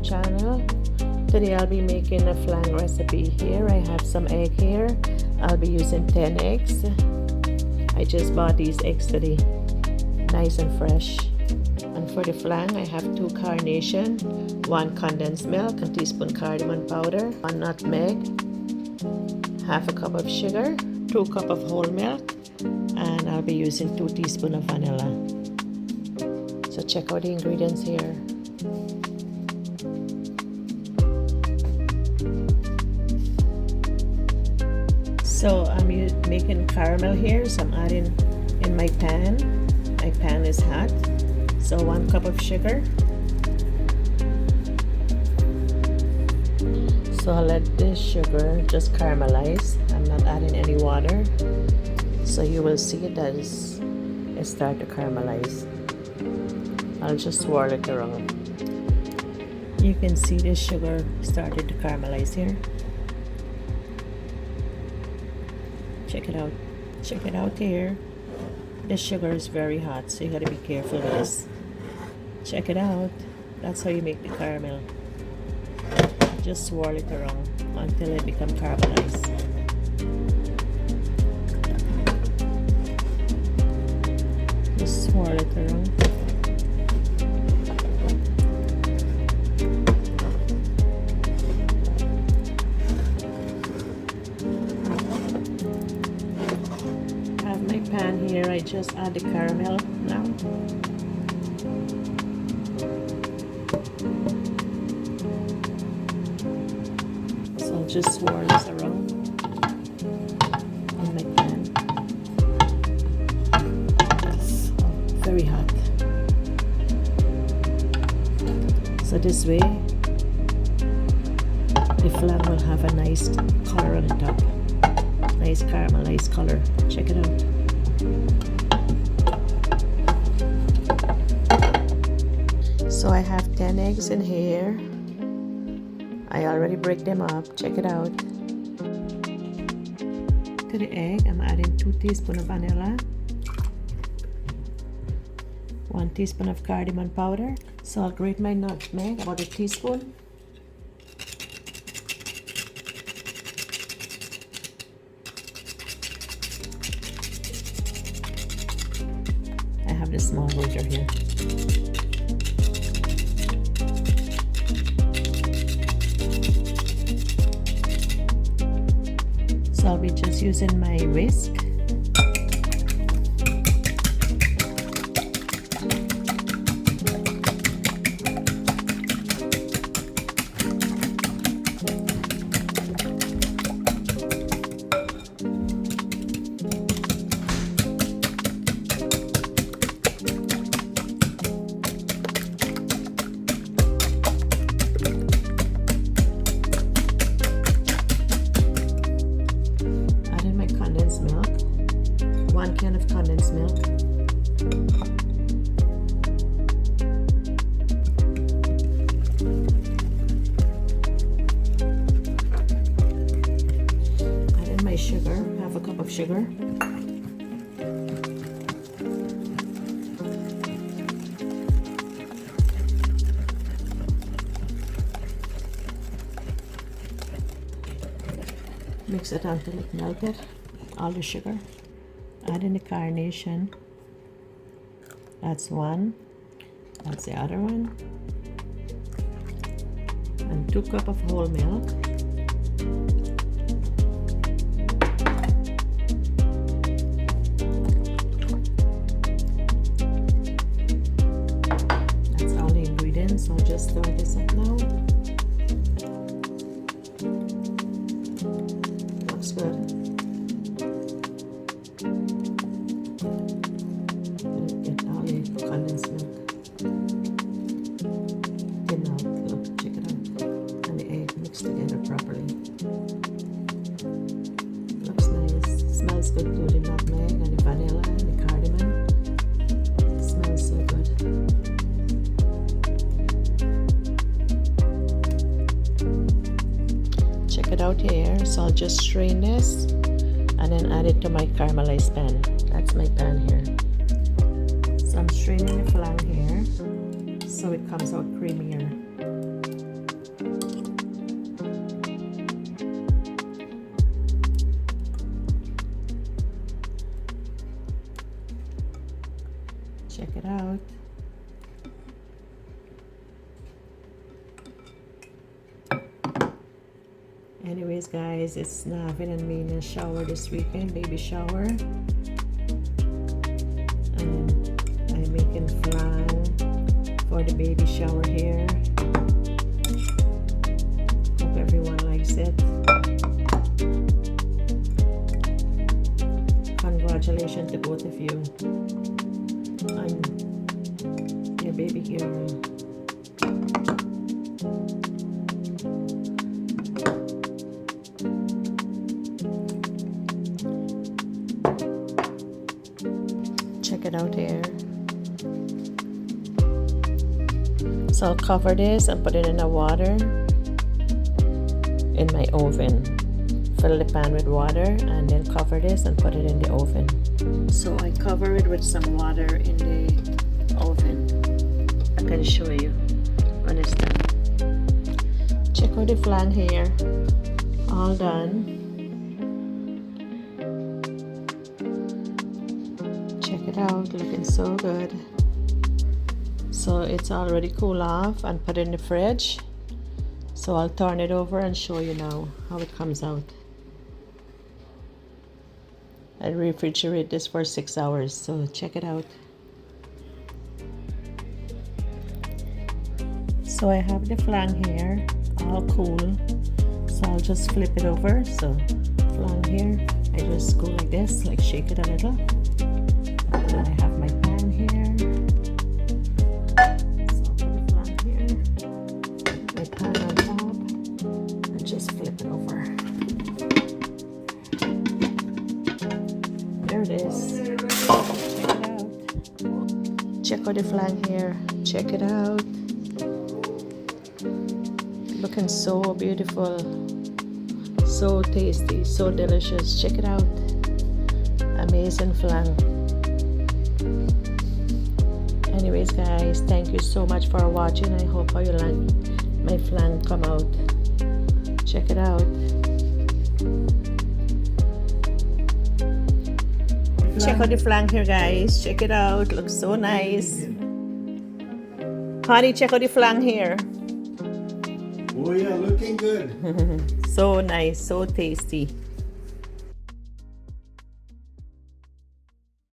channel. Today I'll be making a flan recipe. Here I have some egg here. I'll be using 10 eggs. I just bought these eggs today, nice and fresh. And for the flan I have 2 carnation, 1 condensed milk, a teaspoon cardamom powder, 1 nutmeg, half a cup of sugar, 2 cups of whole milk, and I'll be using 2 teaspoons of vanilla. So check out the ingredients here. So I'm making caramel here, so I'm adding in my pan. My pan is hot. So 1 cup of sugar. So I'll let this sugar just caramelize. I'm not adding any water. So you will see that it start to caramelize. I'll just swirl it around. You can see the sugar started to caramelize here. Check it out. Check it out here. The sugar is very hot, so you gotta be careful with this. Check it out. That's how you make the caramel. Just swirl it around until it becomes caramelized. Just swirl it around. I have my pan here. I just add the caramel now. So I'll just swirl this around in my pan. Very hot. So this way the flan will have a nice color on the top, nice caramelized color. Check it out. So I have 10 eggs in here. I already break them up. Check it out. To the egg I'm adding 2 teaspoons of vanilla, 1 teaspoon of cardamom powder. So I'll grate my nutmeg, about 1 teaspoon. I have the small grater here. So I'll be just using my whisk. Milk, 1 can of condensed milk, add in my sugar, half a cup of sugar, mix it until it melted. All the sugar. Add in the carnation. That's 1. That's the other one. And 2 cups of whole milk. That's all the ingredients. I'll just stir this up now. Looks good. Condensed milk. Thin out. Look, check it out. And the egg mixed together properly. Looks nice. Smells good too. The nutmeg and the vanilla and the cardamom. Smells so good. Check it out here. So I'll just strain this and then add it to my caramelized pan. That's my pan here. So I'm straining the flan here so it comes out creamier. Check it out. Anyways, guys, it's Navin and me in a shower this weekend, baby shower. And I'm making flan for the baby shower here. Hope everyone likes it. Congratulations to both of you on your baby girl. Check it out here. So I'll cover this and put it in the water in my oven. Fill the pan with water and then cover this and put it in the oven. So I cover it with some water in the oven. I can show you when it's done. Check out the flan here. All done. Check it out, looking so good. So it's already cool off and put it in the fridge. So I'll turn it over and show you now how it comes out. I refrigerate this for 6 hours, so check it out. So I have the flan here, all cool. So I'll just flip it over. So flan here, I just go like this, like shake it a little. Then I have my pan here. So I'll put the flan here, my pan on top, and just flip it over. There it is. Check it out. Check out the flan here. Check it out. Looking so beautiful. So tasty. So delicious. Check it out. Amazing flan. Anyways, guys, thank you so much for watching. I hope you like my flan come out. Check it out. Check out the flan here, guys. Check it out. Looks so nice. Honey, check out the flan here. Oh yeah, looking good. So nice, so tasty.